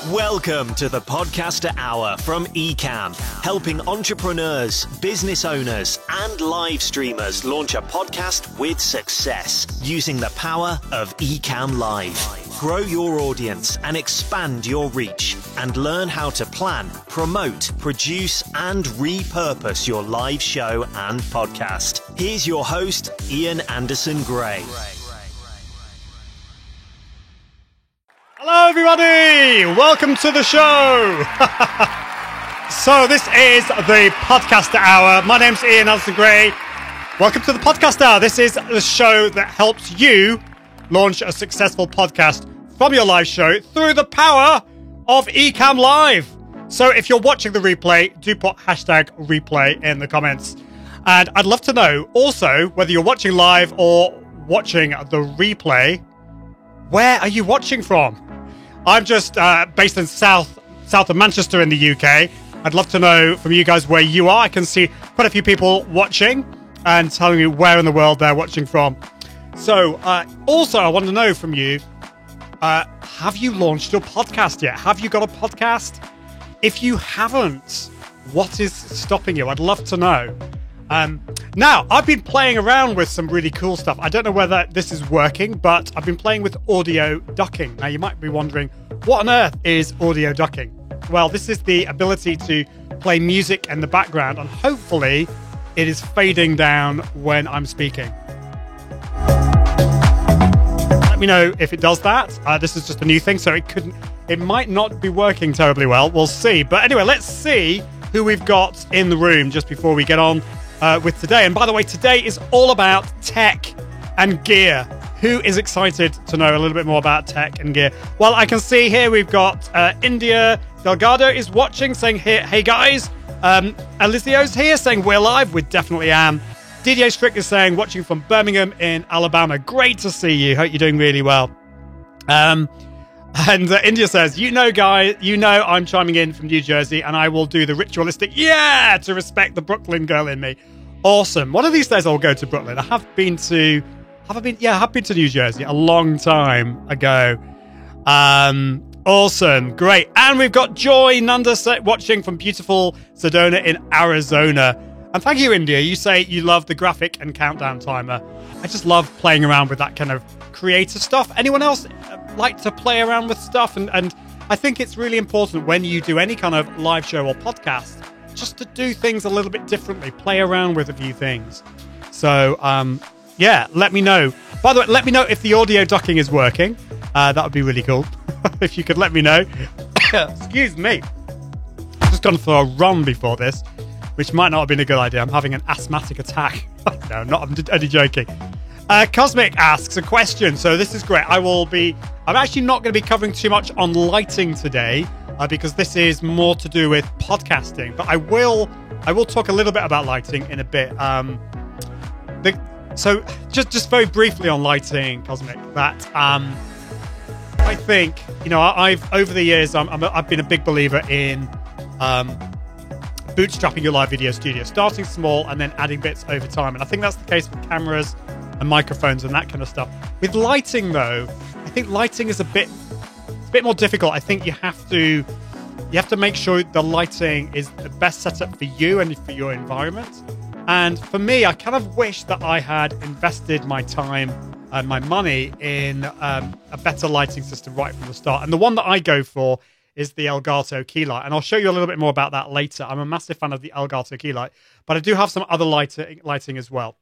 Welcome to the Podcaster Hour from Ecamm, helping entrepreneurs, business owners, and live streamers launch a podcast with success using the power of Ecamm Live. Grow your audience and expand your reach, and learn how to plan, promote, produce, and repurpose your live show and podcast. Here's your host, Ian Anderson Gray. Hello everybody, welcome to the show. So this is the Podcaster Hour. My name's Ian Anderson Gray. Welcome to the Podcaster Hour. This is the show that helps you launch a successful podcast from your live show through the power of Ecamm Live. So if you're watching the replay, do put hashtag replay in the comments. And I'd love to know also whether you're watching live or watching the replay, where are you watching from? I'm just based in south of Manchester in the UK. I'd love to know from you guys where you are. I can see quite a few people watching and telling me where in the world they're watching from. So also I want to know from you, have you launched your podcast yet? Have you got a podcast? If you haven't, what is stopping you? I'd love to know. Now, I've been playing around with some really cool stuff. I don't know whether this is working, but I've been playing with audio ducking. Now, you might be wondering, what on earth is audio ducking? Well, this is the ability to play music in the background, and hopefully it is fading down when I'm speaking. Let me know if it does that. This is just a new thing, so it might not be working terribly well. We'll see. But anyway, let's see who we've got in the room just before we get on with today. And by the way, today is all about tech and gear. Who is excited to know a little bit more about tech and gear? Well, I can see here we've got India Delgado is watching, saying, hey guys. Alizio's here saying, we're live. We definitely am. DDA Strick is saying, watching from Birmingham in Alabama. Great to see you. Hope you're doing really well. And India says, guys, I'm chiming in from New Jersey, and I will do the ritualistic, to respect the Brooklyn girl in me. Awesome. One of these days I'll go to Brooklyn. I have been to New Jersey a long time ago. Awesome. Great. And we've got Joy Nanda watching from beautiful Sedona in Arizona. And thank you, India. You say you love the graphic and countdown timer. I just love playing around with that kind of creative stuff. Anyone else like to play around with stuff? And I think it's really important when you do any kind of live show or podcast, just to do things a little bit differently, play around with a few things. So, let me know. By the way, let me know if the audio ducking is working. That would be really cool. If you could let me know. Excuse me. I've just gone for a run before this, which might not have been a good idea. I'm having an asthmatic attack. No, I'm only joking. Cosmic asks a question. So this is great. I'm actually not going to be covering too much on lighting today because this is more to do with podcasting. But I will talk a little bit about lighting in a bit. So just very briefly on lighting, Cosmic, that I think, I've over the years, I've been a big believer in bootstrapping your live video studio, starting small and then adding bits over time. And I think that's the case with cameras and microphones and that kind of stuff. With lighting, though, I think lighting is a bit more difficult. I think you have to make sure the lighting is the best setup for you and for your environment. And for me, I kind of wish that I had invested my time and my money in a better lighting system right from the start. And the one that I go for is the Elgato key light. And I'll show you a little bit more about that later. I'm a massive fan of the Elgato key light, but I do have some other lighting as well.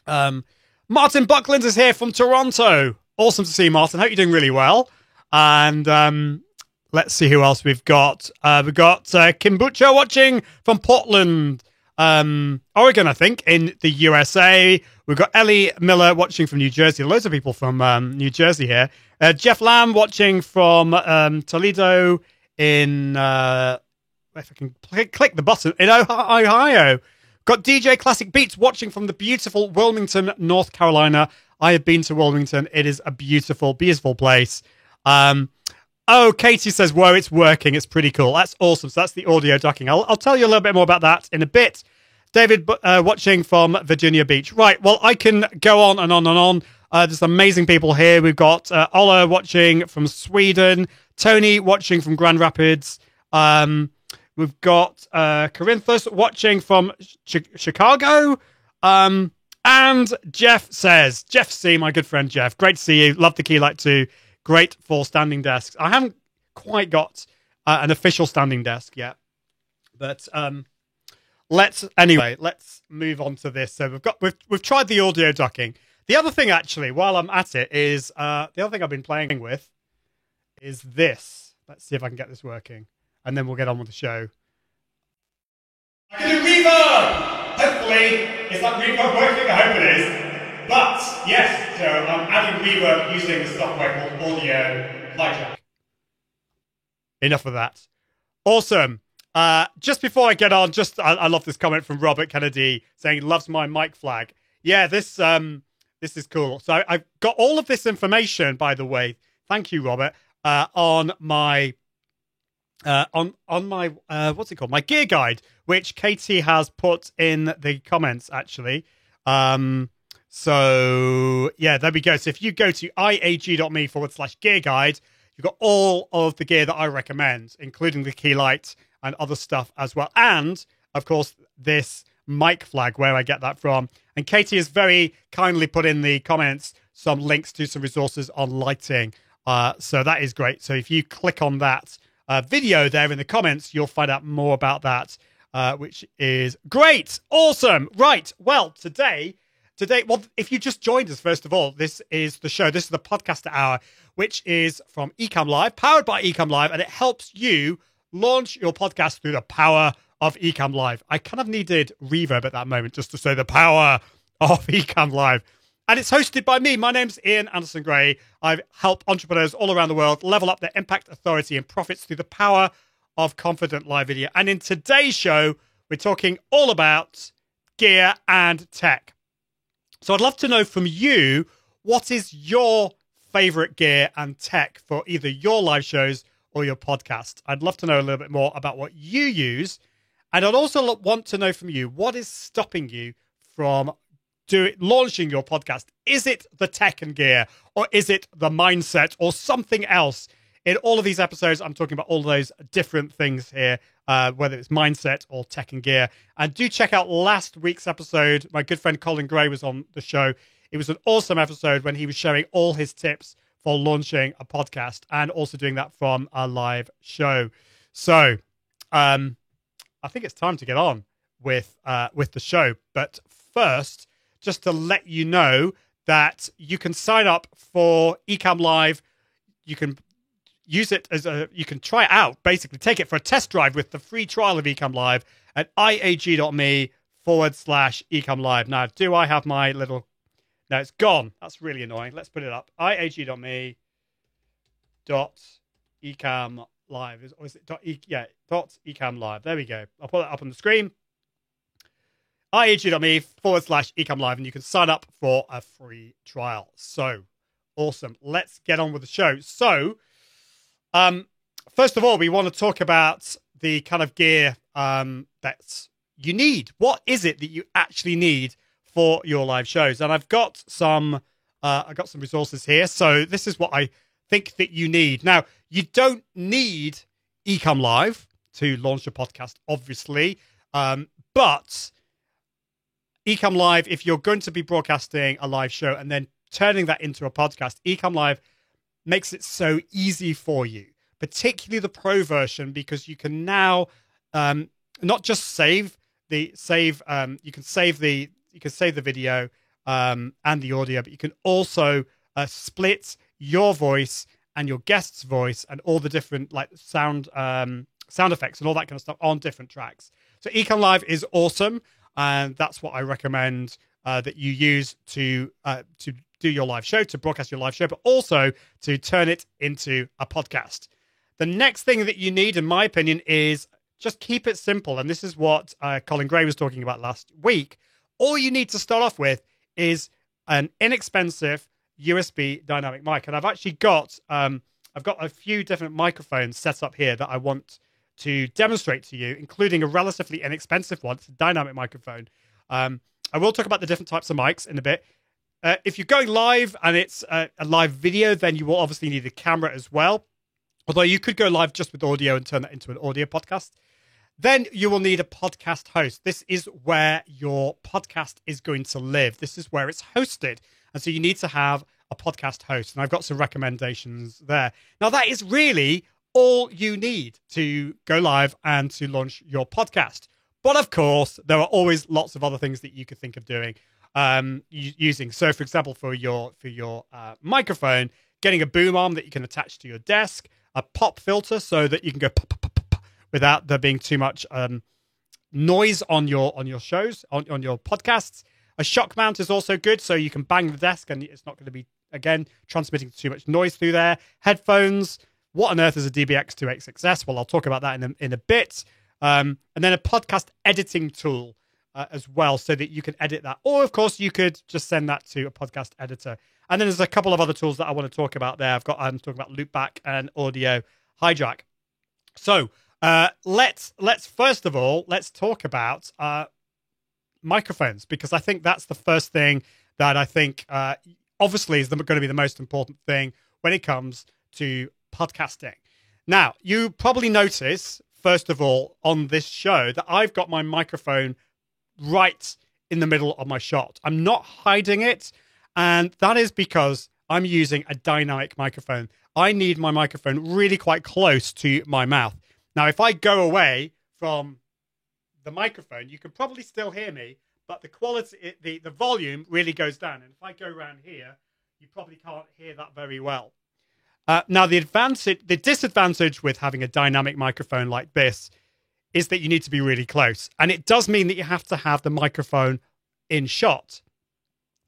Martin Buckland is here from Toronto. Awesome to see you, Martin. Hope you're doing really well. And let's see who else we've got. We've got Kim Butcher watching from Portland, Oregon, I think, in the USA. We've got Ellie Miller watching from New Jersey. Loads of people from New Jersey here. Jeff Lamb watching from Toledo in, if I can click the button, in Ohio. Got DJ Classic Beats watching from the beautiful Wilmington, North Carolina. I have been to Wilmington. It is a beautiful, beautiful place. Katie says, whoa, it's working. It's pretty cool. That's awesome. So that's the audio ducking. I'll tell you a little bit more about that in a bit. David watching from Virginia Beach. Right, well, I can go on and on and on. There's amazing people here. We've got Ola watching from Sweden, Tony watching from Grand Rapids. We've got Corinthus watching from Chicago. And Jeff C, my good friend Jeff, great to see you. Love the Keylight 2. Great for standing desks. I haven't quite got an official standing desk yet, but let's move on to this. So we've tried the audio ducking. The other thing, actually, while I'm at it, is the other thing I've been playing with is this. Let's see if I can get this working, and then we'll get on with the show. I can do reverb. Hopefully, is that reverb working? I hope it is. But yes, so I'm adding reverb using the software called Audio Hijack. Enough of that. Awesome. Just before I get on, I love this comment from Robert Kennedy saying loves my mic flag. Yeah, this is cool. So I've got all of this information, by the way. Thank you, Robert. On my what's it called? My gear guide, which Katie has put in the comments, actually. So yeah, there we go. So if you go to iag.me/gear guide, you've got all of the gear that I recommend, including the Keylight and other stuff as well. And of course, this mic flag, where I get that from. And Katie has very kindly put in the comments some links to some resources on lighting. So that is great. So if you click on that video there in the comments, you'll find out more about that, which is great. Awesome. Right. Well, today, well, if you just joined us, first of all, this is the show. This is the Podcaster Hour, which is from Ecamm Live, powered by Ecamm Live, and it helps you launch your podcast through the power of Ecamm Live. I kind of needed reverb at that moment just to say the power of Ecamm Live. And it's hosted by me. My name's Ian Anderson Gray. I help entrepreneurs all around the world level up their impact, authority, and profits through the power of confident live video. And in today's show, we're talking all about gear and tech. So I'd love to know from you, what is your favorite gear and tech for either your live shows or your podcast? I'd love to know a little bit more about what you use. And I'd also want to know from you, what is stopping you from launching your podcast? Is it the tech and gear, or is it the mindset, or something else? In all of these episodes, I'm talking about all those different things here, whether it's mindset or tech and gear. And do check out last week's episode. My good friend Colin Gray was on the show. It was an awesome episode when he was sharing all his tips for launching a podcast, and also doing that from a live show. So I think it's time to get on with the show. But first, just to let you know that you can sign up for Ecamm Live. You can use it you can try it out, basically take it for a test drive with the free trial of Ecamm Live at iag.me/Ecamm Live. Now, do I have my little... No, it's gone. That's really annoying. Let's put it up. iag.me.Ecamm Live. Or is it .Ecamm Live. There we go. I'll put that up on the screen. iag.me/Ecamm Live, and you can sign up for a free trial. So awesome. Let's get on with the show. So, first of all, we want to talk about the kind of gear that you need. What is it that you actually need for your live shows? And I've got some resources here. So this is what I think that you need. Now, you don't need Ecamm Live to launch a podcast, obviously, but Ecamm Live, if you're going to be broadcasting a live show and then turning that into a podcast, Ecamm Live makes it so easy for you, particularly the pro version, because you can now not just save the video and the audio, but you can also split your voice and your guest's voice and all the different sound effects and all that kind of stuff on different tracks. So Ecamm Live is awesome, and that's what I recommend that you use to do your live show, to broadcast your live show, but also to turn it into a podcast. The next thing that you need, in my opinion, is just keep it simple. And this is what Colin Gray was talking about last week. All you need to start off with is an inexpensive USB dynamic mic. And I've actually got a few different microphones set up here that I want to demonstrate to you, including a relatively inexpensive one. It's a dynamic microphone. I will talk about the different types of mics in a bit. If you're going live and it's a live video, then you will obviously need a camera as well. although you could go live just with audio and turn that into an audio podcast. Then you will need a podcast host. This is where your podcast is going to live. This is where it's hosted. And so you need to have a podcast host. And I've got some recommendations there. Now, that is really all you need to go live and to launch your podcast. But of course, there are always lots of other things that you could think of doing using. So, for example, for your microphone, getting a boom arm that you can attach to your desk, a pop filter so that you can go pop, pop, pop, pop, without there being too much noise on your shows, on your podcasts. A shock mount is also good, so you can bang the desk and it's not going to be, again, transmitting too much noise through there. Headphones. What on earth is a DBX286S? Well, I'll talk about that in a bit. And then a podcast editing tool as well, so that you can edit that. Or, of course, you could just send that to a podcast editor. And then there's a couple of other tools that I want to talk about there. I'm talking about Loopback and Audio Hijack. So let's first of all, let's talk about microphones, because I think that's the first thing that I think obviously is going to be the most important thing when it comes to podcasting. Now, you probably notice, first of all, on this show that I've got my microphone right in the middle of my shot. I'm not hiding it, and that is because I'm using a dynamic microphone. I need my microphone really quite close to my mouth. Now, if I go away from the microphone, you can probably still hear me, but the quality, the volume really goes down. And if I go around here, you probably can't hear that very well. Now, the disadvantage with having a dynamic microphone like this is that you need to be really close. And it does mean that you have to have the microphone in shot.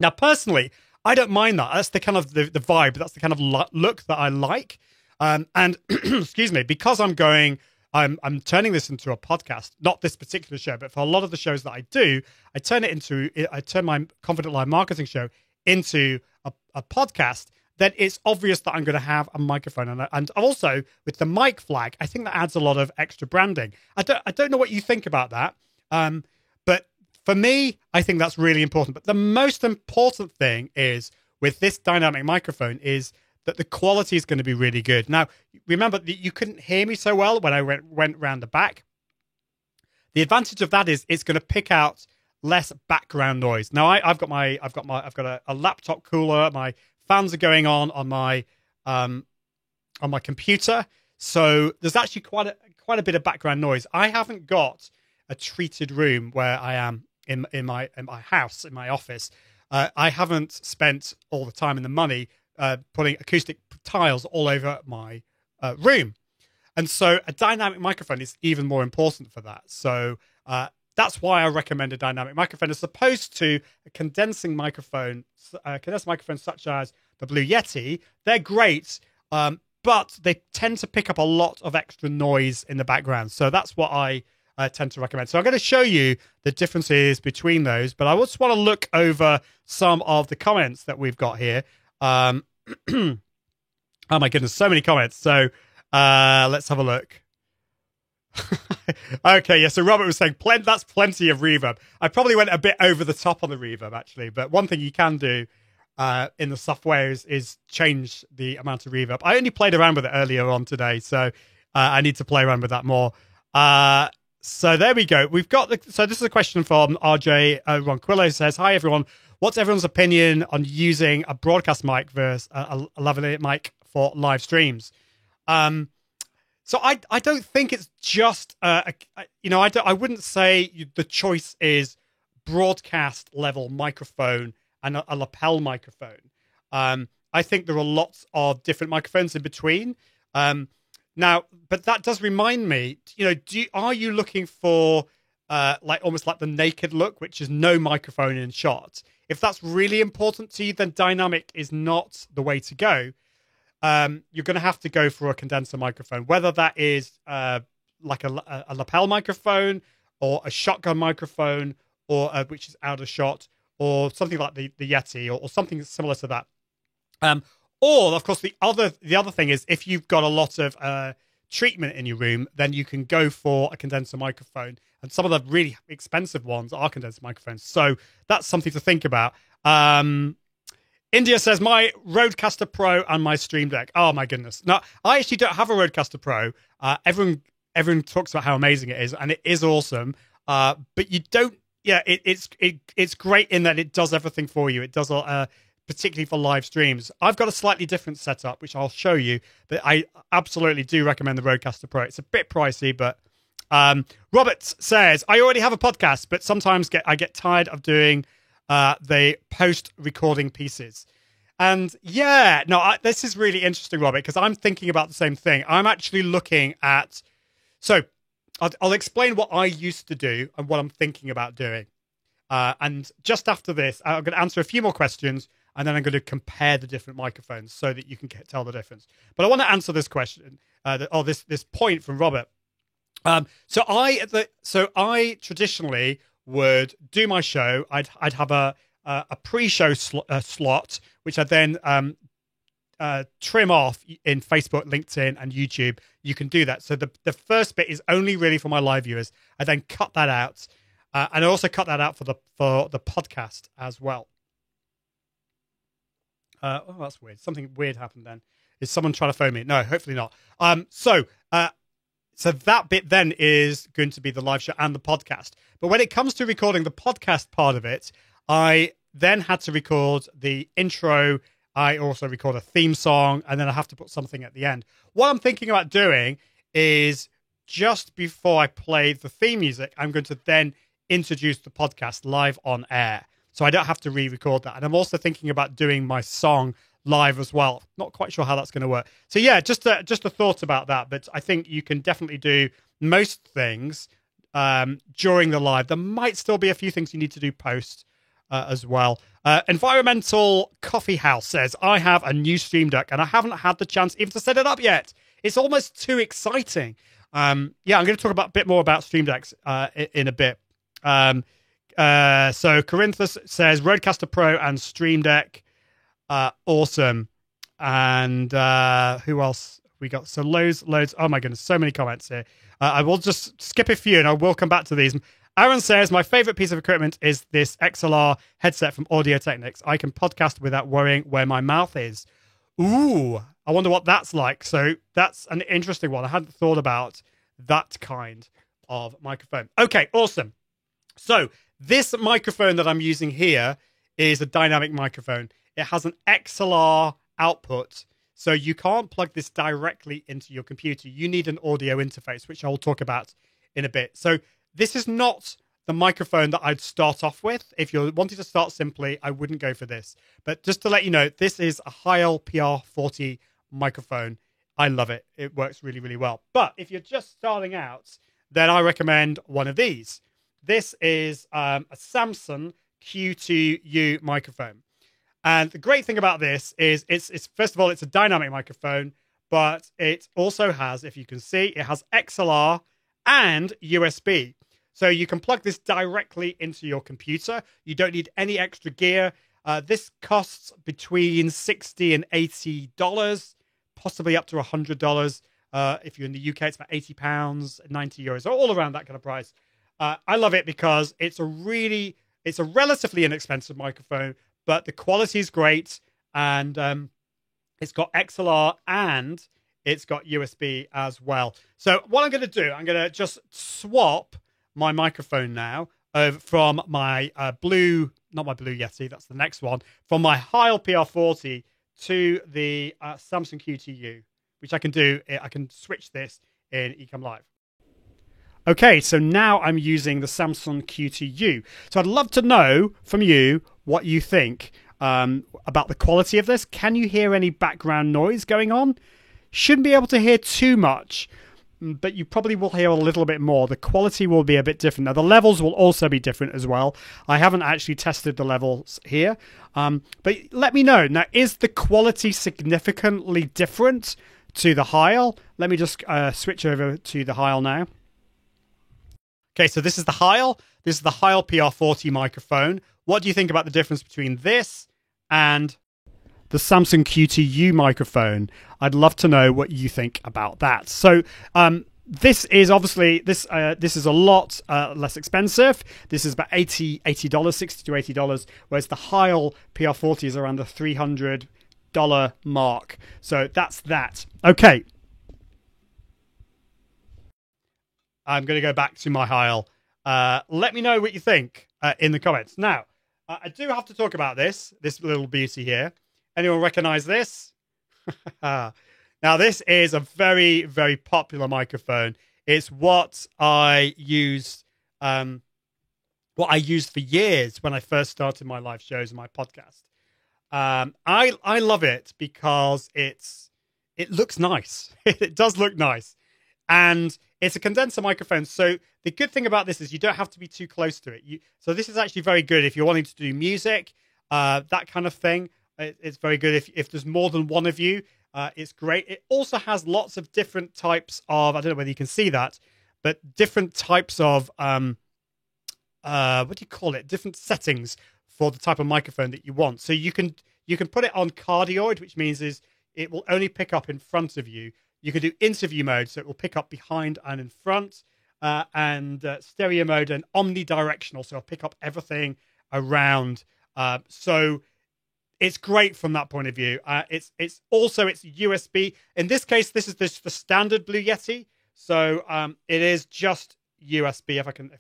Now, personally, I don't mind that. That's the kind of the vibe. That's the kind of look that I like. And excuse me, because I'm turning this into a podcast, not this particular show, but for a lot of the shows that I do, I turn my Confident Live Marketing show into a podcast. Then it's obvious that I'm going to have a microphone. And also with the mic flag, I think that adds a lot of extra branding. I don't know what you think about that. But for me, I think that's really important. But the most important thing is with this dynamic microphone is that the quality is going to be really good. Now, remember that you couldn't hear me so well when I went round the back. The advantage of that is it's going to pick out less background noise. Now, I've got a laptop cooler. My fans are going on my computer, so there's actually quite a bit of background noise. I haven't got a treated room where I am in my house, in my office. I haven't spent all the time and the money putting acoustic tiles all over my room, and so a dynamic microphone is even more important for that. So that's why I recommend a dynamic microphone as opposed to a condensing microphone. Condensed microphones such as the Blue Yeti, they're great, but they tend to pick up a lot of extra noise in the background. So that's what I tend to recommend. So I'm going to show you the differences between those, but I just want to look over some of the comments that we've got here. Oh my goodness, so many comments. So let's have a look. Okay, yeah, so Robert was saying that's plenty of reverb. I probably went a bit over the top on the reverb, actually, but one thing you can do in the software is change the amount of reverb. I only played around with it earlier on today, so I need to play around with that more. So there we go. We've got so this is a question from RJ Ronquillo. Says, hi everyone, what's everyone's opinion on using a broadcast mic versus a lavalier mic for live streams? So I don't think it's just I wouldn't say the choice is broadcast level microphone and a lapel microphone. I think there are lots of different microphones in between. Now, but that does remind me, are you looking for almost like the naked look, which is no microphone in shot? If that's really important to you, then dynamic is not the way to go. You're going to have to go for a condenser microphone, whether that is like a lapel microphone or a shotgun microphone, or which is out of shot, or something like the Yeti, or something similar to that. Or, of course, the other thing is if you've got a lot of treatment in your room, then you can go for a condenser microphone. And some of the really expensive ones are condenser microphones. So that's something to think about. India says, my Rodecaster Pro and my Stream Deck. Oh, my goodness. No, I actually don't have a Rodecaster Pro. Everyone talks about how amazing it is, and it is awesome. But you don't, it's great in that it does everything for you. It does, particularly for live streams. I've got a slightly different setup, which I'll show you, but I absolutely do recommend the Rodecaster Pro. It's a bit pricey, but Robert says, I already have a podcast, but sometimes I get tired of doing the post-recording pieces. And this is really interesting, Robert, because I'm thinking about the same thing. I'm actually looking at... So I'll explain what I used to do and what I'm thinking about doing. And just after this, I'm going to answer a few more questions, and then I'm going to compare the different microphones so that you can tell the difference. But I want to answer this question, this point from Robert. So I traditionally would do my show. I'd have a pre-show slot, which I then trim off in Facebook, LinkedIn, and YouTube. You can do that. So the first bit is only really for my live viewers. I then cut that out, and I also cut that out for the podcast as well. That's weird. Something weird happened then. Is someone trying to phone me? No, hopefully not. So that bit then is going to be the live show and the podcast. But when it comes to recording the podcast part of it, I then had to record the intro. I also record a theme song, and then I have to put something at the end. What I'm thinking about doing is just before I play the theme music, I'm going to then introduce the podcast live on air. So I don't have to re-record that. And I'm also thinking about doing my song live as well. Not quite sure how that's going to work. So yeah, just a thought about that. But I think you can definitely do most things during the live. There might still be a few things you need to do post as well. Environmental Coffee House says, I have a new Stream Deck and I haven't had the chance even to set it up yet. It's almost too exciting. I'm going to talk a bit more about Stream Decks in a bit. So Corinthus says Rodecaster Pro and Stream Deck, awesome. And who else we got? So loads. Oh my goodness, so many comments here. I will just skip a few and I will come back to these. Aaron says, my favorite piece of equipment is this XLR headset from Audio Technics. I can podcast without worrying where my mouth is. Ooh, I wonder what that's like. So that's an interesting one. I hadn't thought about that kind of microphone. Okay, awesome. So this microphone that I'm using here is a dynamic microphone. It has an XLR output, so you can't plug this directly into your computer. You need an audio interface, which I'll talk about in a bit. So this is not the microphone that I'd start off with. If you're wanting to start simply, I wouldn't go for this. But just to let you know, this is a Heil PR40 microphone. I love it. It works really, really well. But if you're just starting out, then I recommend one of these. This is a Samson Q2U microphone. And the great thing about this is it's first of all, it's a dynamic microphone, but it also has, if you can see, it has XLR and USB. So you can plug this directly into your computer. You don't need any extra gear. This costs between $60 and $80, possibly up to $100. If you're in the UK, it's about £80, 90 euros, all around that kind of price. I love it because it's a relatively inexpensive microphone, but the quality is great, and it's got XLR and it's got USB as well. So what I'm going to do, I'm going to just swap my microphone now from my not my Blue Yeti, that's the next one, from my Heil PR40 to the Samson Q2U, which I can do. I can switch this in Ecamm Live. Okay, so now I'm using the Samson Q2U. So I'd love to know from you what you think about the quality of this. Can you hear any background noise going on? Shouldn't be able to hear too much, but you probably will hear a little bit more. The quality will be a bit different. Now, the levels will also be different as well. I haven't actually tested the levels here, but let me know. Now, is the quality significantly different to the Heil? Let me just switch over to the Heil now. Okay, so this is the Heil. This is the Heil PR40 microphone. What do you think about the difference between this and the Samson Q2U microphone? I'd love to know what you think about that. So this is obviously this is a lot less expensive. This is about $80, $60 to $80, whereas the Heil PR40 is around the $300 mark. So that's that. Okay, I'm going to go back to my Heil. Let me know what you think in the comments. Now, I do have to talk about this little beauty here. Anyone recognize this? Now, this is a very, very popular microphone. It's what I used for years when I first started my live shows and my podcast. I love it because it looks nice. It does look nice. And it's a condenser microphone. So the good thing about this is you don't have to be too close to it. So this is actually very good if you're wanting to do music, that kind of thing. It's very good if there's more than one of you. It's great. It also has lots of different types of, I don't know whether you can see that, but different types of, what do you call it? Different settings for the type of microphone that you want. So you can put it on cardioid, which means is it will only pick up in front of you. You can do interview mode, so it will pick up behind and in front, and stereo mode and omnidirectional, so it'll pick up everything around. So it's great from that point of view. It's USB. In this case, this is the standard Blue Yeti, so it is just USB. If I can,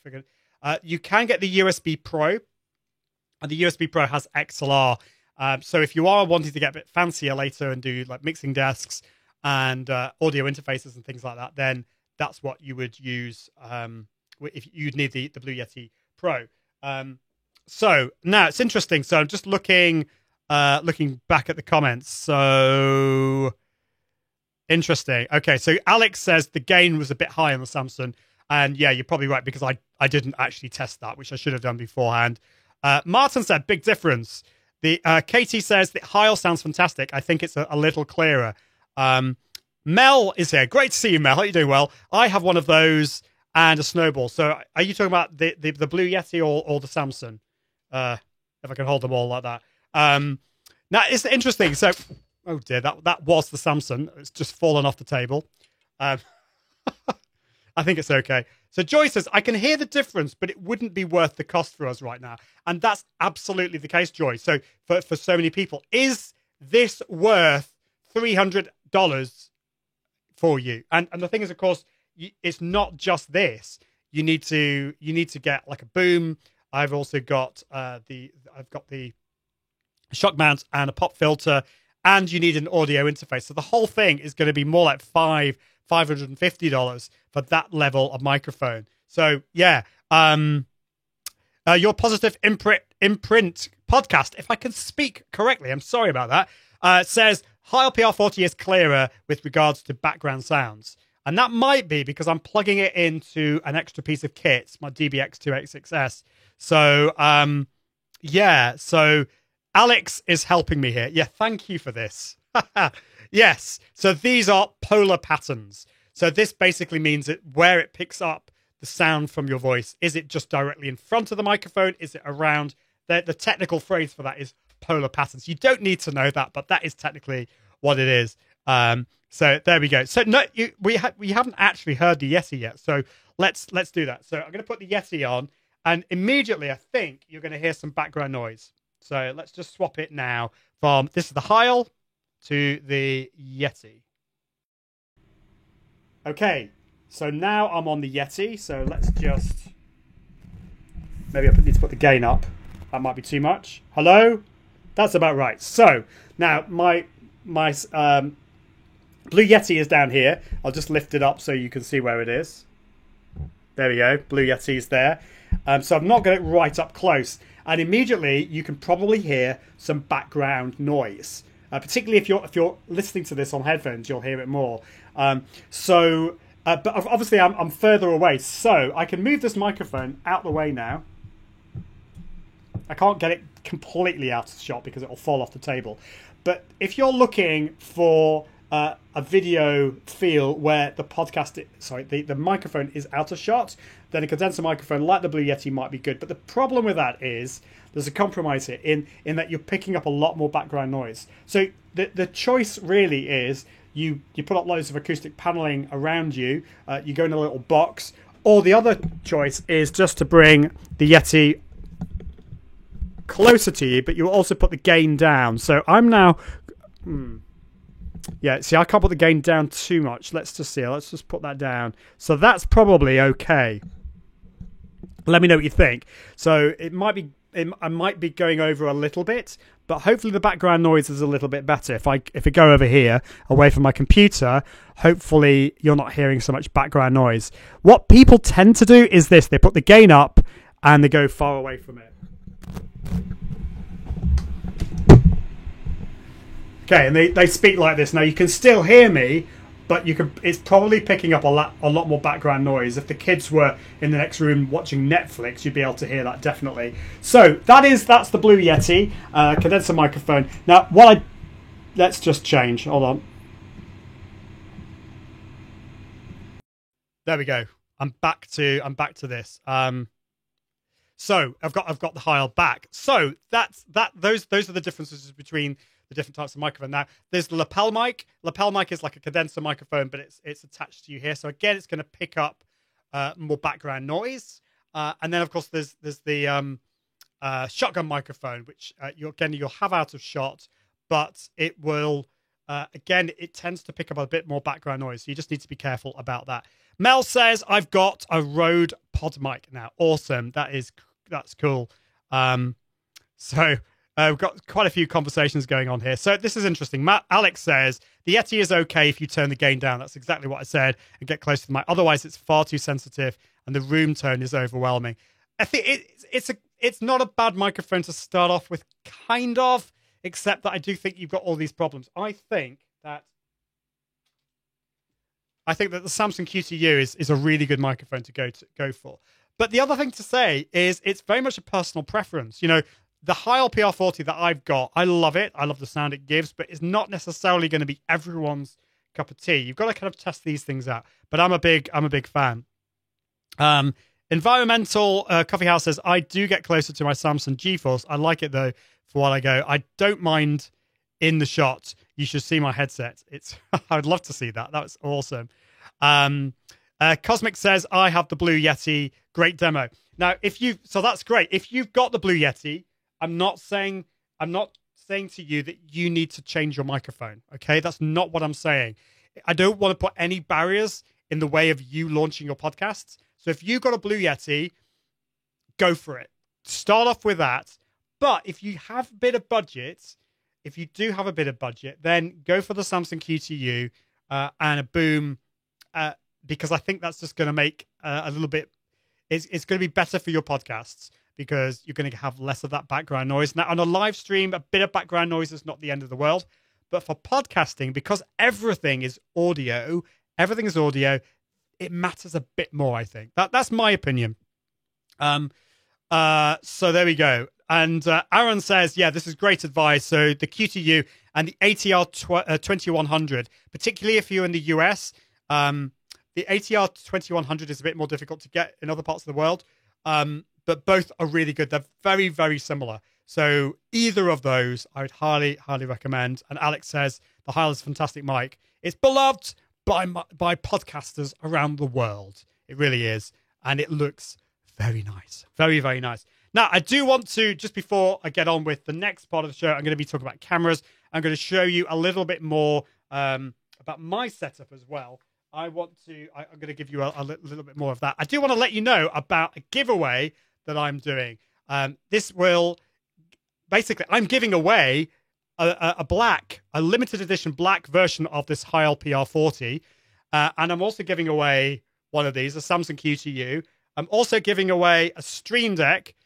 you can get the USB Pro, and the USB Pro has XLR. So if you are wanting to get a bit fancier later and do like mixing desks and audio interfaces and things like that, then that's what you would use if you'd need the Blue Yeti Pro. So now it's interesting. So I'm just looking back at the comments. So interesting. Okay, so Alex says the gain was a bit high on the Samsung, and yeah, you're probably right because I didn't actually test that, which I should have done beforehand. Martin said big difference. The Katie says the Heil sounds fantastic. I think it's a little clearer. Mel is here. Great to see you, Mel. How are you doing? Well, I have one of those and a Snowball. So are you talking about the Blue Yeti or the Samsung? If I can hold them all like that. Now it's interesting. So, oh dear, that was the Samsung. It's just fallen off the table. I think it's okay. So Joy says, I can hear the difference, but it wouldn't be worth the cost for us right now. And that's absolutely the case, Joy. So for so many people, is this worth $300 for you? And the thing is, of course, it's not just this. You need to get like a boom. I've also got the shock mount and a pop filter, and you need an audio interface. So the whole thing is going to be more like $550 for that level of microphone. So yeah, your Positive Imprint podcast, if I can speak correctly, I'm sorry about that, says Heil PR40 is clearer with regards to background sounds. And that might be because I'm plugging it into an extra piece of kit, my DBX286S. So, yeah, so Alex is helping me here. Yeah, thank you for this. Yes, so these are polar patterns. So this basically means that where it picks up the sound from your voice, is it just directly in front of the microphone? Is it around? The technical phrase for that is polar patterns. You don't need to know that, but that is technically what it is. So there we go. So no, we haven't actually heard the Yeti yet. So let's do that. So I'm going to put the Yeti on, and immediately I think you're going to hear some background noise. So let's just swap it now from this is the Heil to the Yeti. Okay, so now I'm on the Yeti. So let's just maybe I need to put the gain up. That might be too much. Hello, that's about right. So now my Blue Yeti is down here. I'll just lift it up so you can see where it is. There we go. Blue Yeti is there. So I've not got it right up close. And immediately you can probably hear some background noise. Particularly if you're listening to this on headphones, you'll hear it more. But obviously I'm further away. So I can move this microphone out the way now. I can't get it completely out of shot because it will fall off the table. But if you're looking for a video feel where the microphone is out of shot, then a condenser microphone like the Blue Yeti might be good. But the problem with that is there's a compromise here in that you're picking up a lot more background noise. So the choice really is you put up loads of acoustic paneling around you. You go in a little box. Or the other choice is just to bring the Yeti closer to you, but you also put the gain down. So I'm now... Yeah, see, I can't put the gain down too much. Let's just see. Let's just put that down. So that's probably okay. Let me know what you think. So I might be going over a little bit, but hopefully the background noise is a little bit better. If I go over here, away from my computer, hopefully you're not hearing so much background noise. What people tend to do is this. They put the gain up and they go far away from it. Okay, and they speak like this. Now you can still hear me, but it's probably picking up a lot more background noise. If the kids were in the next room watching Netflix, you'd be able to hear that definitely. So that's the Blue Yeti condenser microphone. Now let's just change. Hold on. There we go. I'm back to this. So I've got the Heil back. So those are the differences between the different types of microphone. Now, there's the lapel mic. Lapel mic is like a condenser microphone, but it's attached to you here. So again, it's going to pick up more background noise. And then, of course, there's the shotgun microphone, which you'll have out of shot, but it will, again, it tends to pick up a bit more background noise. So you just need to be careful about that. Mel says, I've got a Rode pod mic now. Awesome. That's cool. We've got quite a few conversations going on here. So this is interesting. Alex says, the Yeti is okay if you turn the gain down. That's exactly what I said. And get close to the mic. Otherwise, it's far too sensitive and the room tone is overwhelming. I think it's not a bad microphone to start off with, kind of, except that I do think you've got all these problems. I think that the Samson QTU is a really good microphone to go for. But the other thing to say is it's very much a personal preference. You know, the Heil PR40 that I've got, I love it. I love the sound it gives, but it's not necessarily going to be everyone's cup of tea. You've got to kind of test these things out. But I'm a big fan. Environmental Coffee House says, I do get closer to my Samsung GeForce. I like it though for while I go. I don't mind in the shot. You should see my headset. I would love to see that. That was awesome. Cosmic says, I have the Blue Yeti. Great demo. Now, so that's great. If you've got the Blue Yeti, I'm not saying to you that you need to change your microphone. Okay, that's not what I'm saying. I don't want to put any barriers in the way of you launching your podcasts. So if you've got a Blue Yeti, go for it. Start off with that. But if you have a bit of budget, then go for the Samson QTU and a boom, because I think that's just going to make a little bit. It's going to be better for your podcasts because you're going to have less of that background noise. Now, on a live stream, a bit of background noise is not the end of the world. But for podcasting, because everything is audio, it matters a bit more, I think. That's my opinion. So there we go. And Aaron says, yeah, this is great advice. So the QTU and the ATR 2100, particularly if you're in the US, the ATR 2100 is a bit more difficult to get in other parts of the world. But both are really good. They're very, very similar. So either of those, I would highly, highly recommend. And Alex says, the Heil is a fantastic mic. It's beloved by podcasters around the world. It really is. And it looks very nice. Very, very nice. Now, I do want to, just before I get on with the next part of the show, I'm going to be talking about cameras. I'm going to show you a little bit more about my setup as well. I'm going to give you a little bit more of that. I do want to let you know about a giveaway that I'm doing. Basically, I'm giving away a limited edition black version of this Heil PR40. And I'm also giving away one of these, a Samson QTU. I'm also giving away a Stream Deck,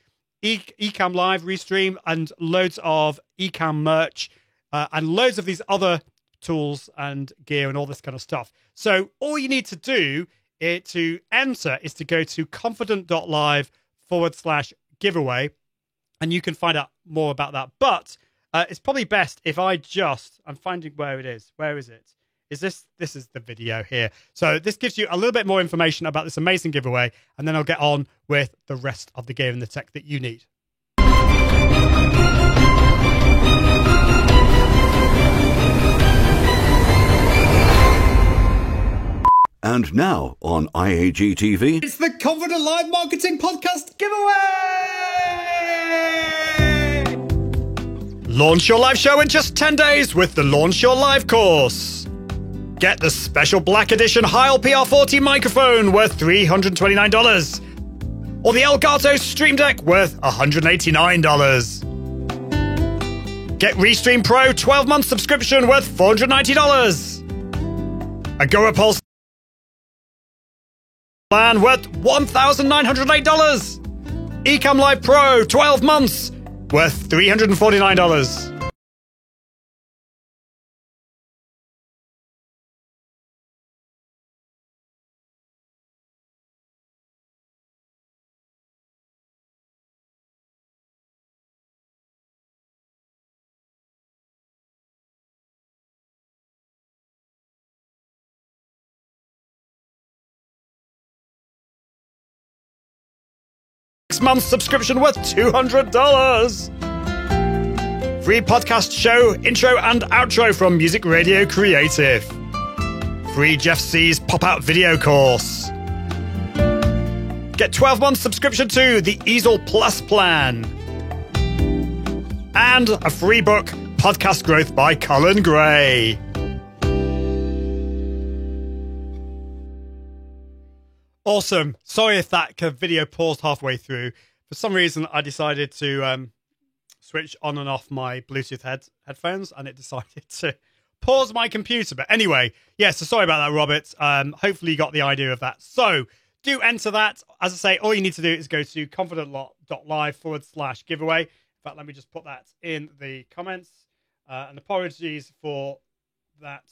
Ecamm Live Restream, and loads of Ecamm merch, and loads of these other tools and gear and all this kind of stuff. So all you need to do to enter is to go to confident.live/giveaway, and you can find out more about that. But it's probably best if I'm finding where it is. Where is it? This is the video here. So this gives you a little bit more information about this amazing giveaway, and then I'll get on with the rest of the gear and the tech that you need. And now on IAG TV, it's the Confident Live Marketing Podcast giveaway! Launch your live show in just 10 days with the Launch Your Live course. Get the special Black Edition Heil PR40 microphone worth $329. Or the Elgato Stream Deck worth $189. Get Restream Pro 12-month subscription worth $490. A GoRepulse plan worth $1,908. Ecamm Live Pro 12 months worth $349. Month subscription worth $200. Free podcast show intro and outro from Music Radio Creative. Free Jeff C's pop-out video course. Get 12-month subscription to the Easel Plus plan. And a free book, Podcast Growth by Colin Gray. Awesome. Sorry if that video paused halfway through. For some reason, I decided to switch on and off my Bluetooth headphones, and it decided to pause my computer. But anyway, yeah, so sorry about that, Robert. Hopefully you got the idea of that. So do enter that. As I say, all you need to do is go to confidentlot.live/giveaway. In fact, let me just put that in the comments. And apologies for that.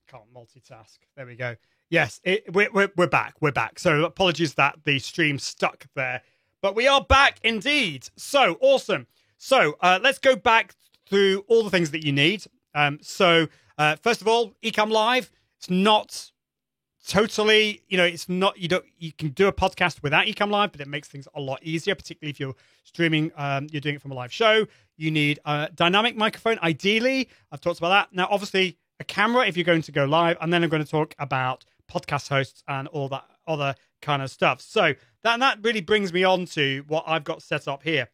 Can't multitask. There we go. Yes, we're back. We're back. So apologies that the stream stuck there, but we are back indeed. So awesome. So let's go back through all the things that you need. So first of all, Ecamm Live. It's not totally, it's not, you can do a podcast without Ecamm Live, but it makes things a lot easier, particularly if you're streaming, you're doing it from a live show. You need a dynamic microphone, ideally. I've talked about that. Now, obviously, a camera if you're going to go live, and then I'm going to talk about podcast hosts and all that other kind of stuff. So that really brings me on to what I've got set up here.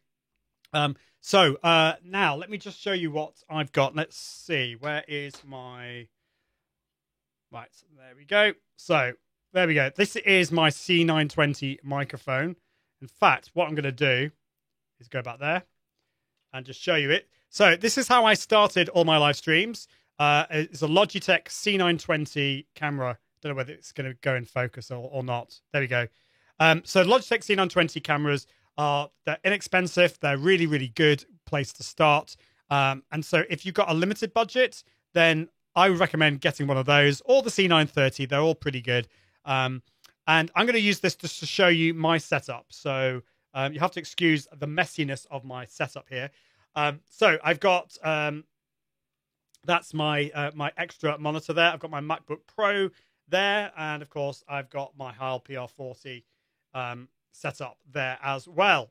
So now let me just show you what I've got. Let's see, where is my... Right, there we go. So there we go. This is my C920 microphone. In fact, what I'm going to do is go back there and just show you it. So this is how I started all my live streams. It's a Logitech C920 camera. Don't know whether it's going to go in focus or not. There we go. So Logitech C920 cameras they're inexpensive. They're really, really good place to start. And so if you've got a limited budget, then I would recommend getting one of those or the C930. They're all pretty good. And I'm going to use this just to show you my setup. So you have to excuse the messiness of my setup here. So I've got... that's my my extra monitor there. I've got my MacBook Pro there. And, of course, I've got my Heil PR40 set up there as well.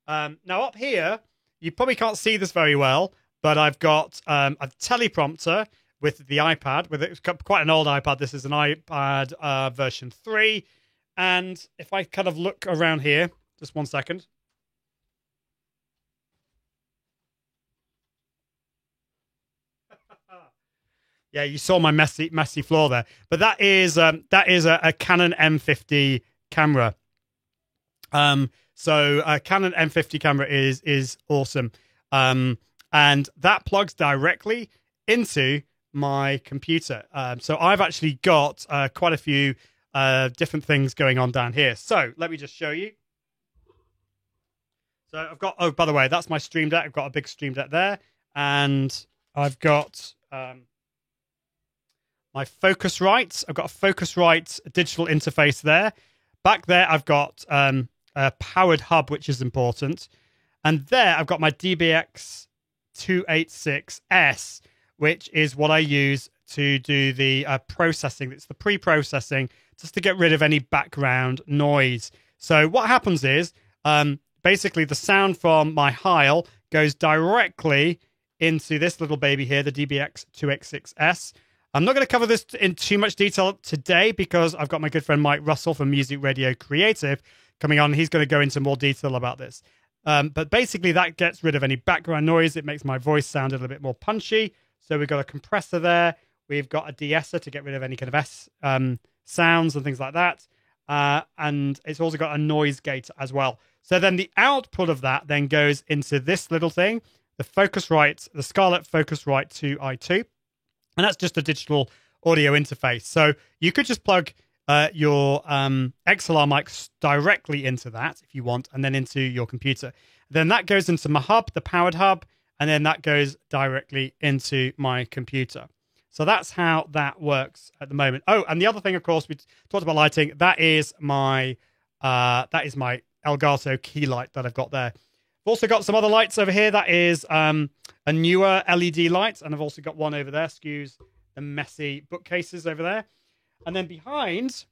Now, up here, you probably can't see this very well, but I've got a teleprompter with the iPad. It's got quite an old iPad. This is an iPad version 3. And if I kind of look around here, just one second. Yeah, you saw my messy floor there, but that is a Canon M50 camera. So a Canon M50 camera is awesome, and that plugs directly into my computer. So I've actually got quite a few different things going on down here. So let me just show you. So I've got. Oh, by the way, that's my Stream Deck. I've got a big Stream Deck there, and I've got. My Focusrite. I've got a Focusrite digital interface there. Back there, I've got a powered hub, which is important. And there, I've got my DBX 286S, which is what I use to do the processing. It's the pre-processing, just to get rid of any background noise. So what happens is, basically, the sound from my Heil goes directly into this little baby here, the DBX 286S. I'm not going to cover this in too much detail today because I've got my good friend Mike Russell from Music Radio Creative coming on. He's going to go into more detail about this. But basically, that gets rid of any background noise. It makes my voice sound a little bit more punchy. So we've got a compressor there. We've got a de-esser to get rid of any kind of sounds and things like that. And it's also got a noise gate as well. So then the output of that then goes into this little thing, the Focusrite, the Scarlett Focusrite 2i2. And that's just a digital audio interface. So you could just plug your XLR mics directly into that if you want, and then into your computer. Then that goes into my hub, the powered hub, and then that goes directly into my computer. So that's how that works at the moment. Oh, and the other thing, of course, we talked about lighting. That is my Elgato key light that I've got there. I've also got some other lights over here. That is a newer LED light, and I've also got one over there. Excuse the messy bookcases over there. And then behind,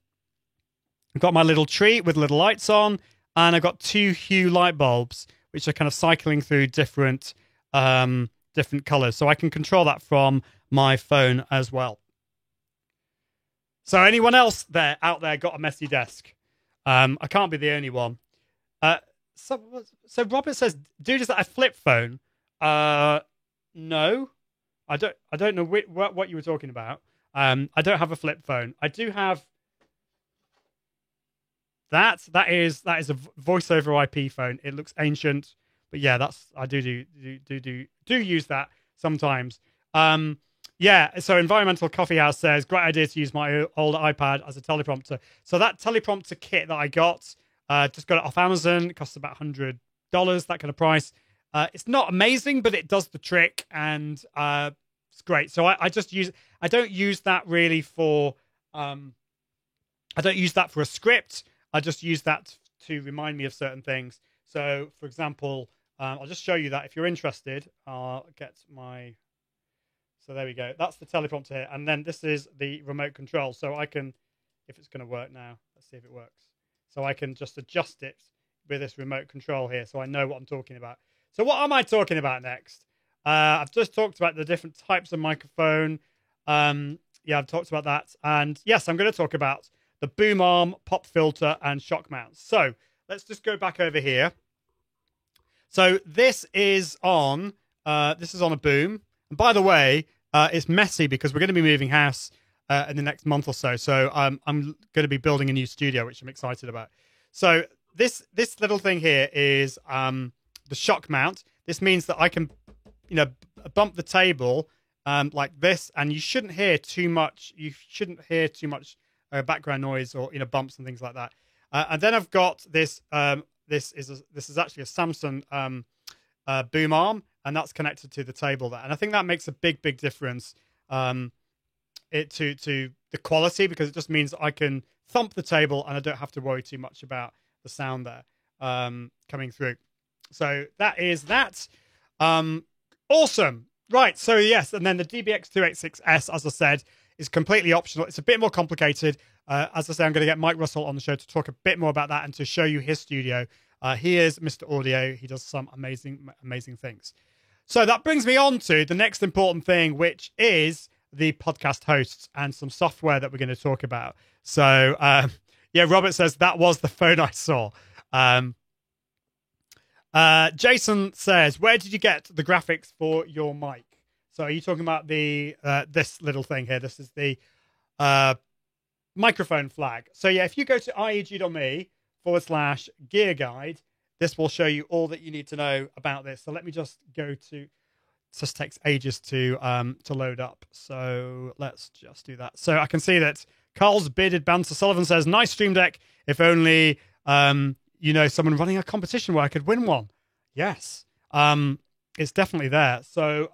I've got my little tree with little lights on, and I've got 2 Hue light bulbs, which are kind of cycling through different colors. So I can control that from my phone as well. So anyone else out there got a messy desk? I can't be the only one. So Robert says, dude, is that a flip phone? No, I don't know what you were talking about. I don't have a flip phone. I do have that. That is a voice over IP phone. It looks ancient, but yeah, I do use that sometimes. Yeah. So Environmental Coffee House says, great idea to use my old iPad as a teleprompter. So that teleprompter kit that I got, just got it off Amazon. It costs about $100, that kind of price. It's not amazing, but it does the trick, and it's great. So I just use. I don't use that really for. I don't use that for a script. I just use that to remind me of certain things. So, for example, I'll just show you that if you're interested. I'll get my. So there we go. That's the teleprompter here, and then this is the remote control. So I can, if it's going to work now. Let's see if it works. So I can just adjust it with this remote control here, so I know what I'm talking about. So what am I talking about next? I've just talked about the different types of microphone. Yeah, I've talked about that. And yes, I'm going to talk about the boom arm, pop filter, and shock mounts. So let's just go back over here. So this is on a boom. And by the way, it's messy because we're going to be moving house in the next month or so. So I'm going to be building a new studio, which I'm excited about. So this little thing here is the shock mount. This means that I can, bump the table like this, and you shouldn't hear too much. You shouldn't hear too much background noise or bumps and things like that. And then I've got this. This is actually a Samsung boom arm, and that's connected to the table there. And I think that makes a big difference. To the quality, because it just means I can thump the table and I don't have to worry too much about the sound there coming through. So that is that. Awesome. Right. So yes, and then the DBX286S, as I said, is completely optional. It's a bit more complicated. As I say, I'm going to get Mike Russell on the show to talk a bit more about that and to show you his studio. He is Mr. Audio. He does some amazing things. So that brings me on to the next important thing, which is the podcast hosts and some software that we're going to talk about. So, yeah, Robert says that was the phone I saw. Jason says, where did you get the graphics for your mic? So are you talking about the this little thing here? This is the microphone flag. So yeah, if you go to ieg.me/gear guide, this will show you all that you need to know about this. So let me just go to. It just takes ages to load up. So let's just do that. So I can see that Carl's bearded banter Sullivan says, nice Stream Deck. If only someone running a competition where I could win one. Yes. It's definitely there. So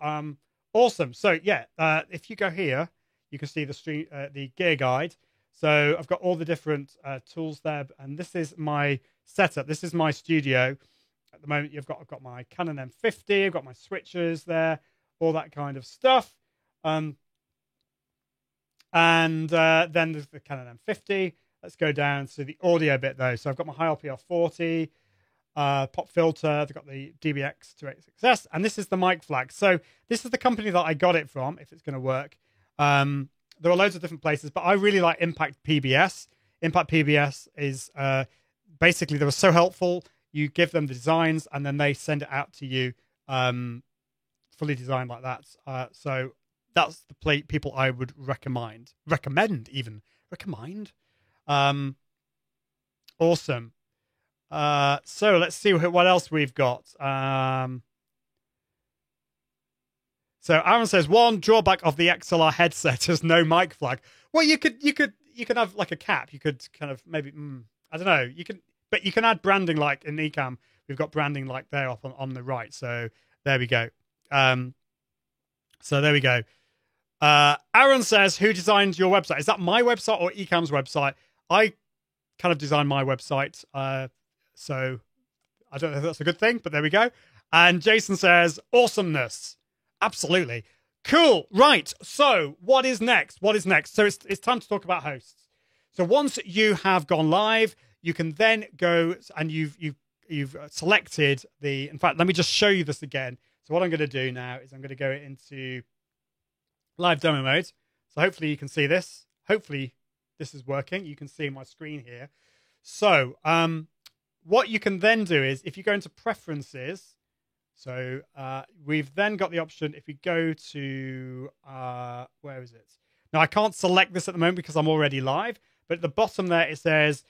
awesome. So yeah, if you go here, you can see the gear guide. So I've got all the different tools there, and this is my setup. This is my studio. At the moment, I've got my Canon M50, I've got my switchers there, all that kind of stuff. And then there's the Canon M50. Let's go down to the audio bit, though. So I've got my High LPR 40, pop filter. I've got the DBX286S, and this is the mic flag. So this is the company that I got it from, if it's going to work. there are loads of different places, but I really like Impact PBS. Impact PBS is basically, they were so helpful. You give them the designs and then they send it out to you fully designed like that. So that's the people I would recommend. Awesome. So let's see what else we've got. So Aaron says, one drawback of the XLR headset is no mic flag. Well, you could have like a cap. You could kind of maybe, I don't know. But you can add branding like in Ecamm. We've got branding like there up on the right. So there we go. Aaron says, who designed your website? Is that my website or Ecamm's website? I kind of designed my website. So I don't know if that's a good thing, but there we go. And Jason says, awesomeness. Absolutely. Cool. Right. So what is next? So it's time to talk about hosts. So once you have gone live, you can then go and you've selected in fact, let me just show you this again. So what I'm going to do now is I'm going to go into live demo mode. So hopefully you can see this. Hopefully this is working. You can see my screen here. So what you can then do is if you go into preferences, so we've then got the option, if we go to, where is it? Now, I can't select this at the moment because I'm already live, but at the bottom there, it says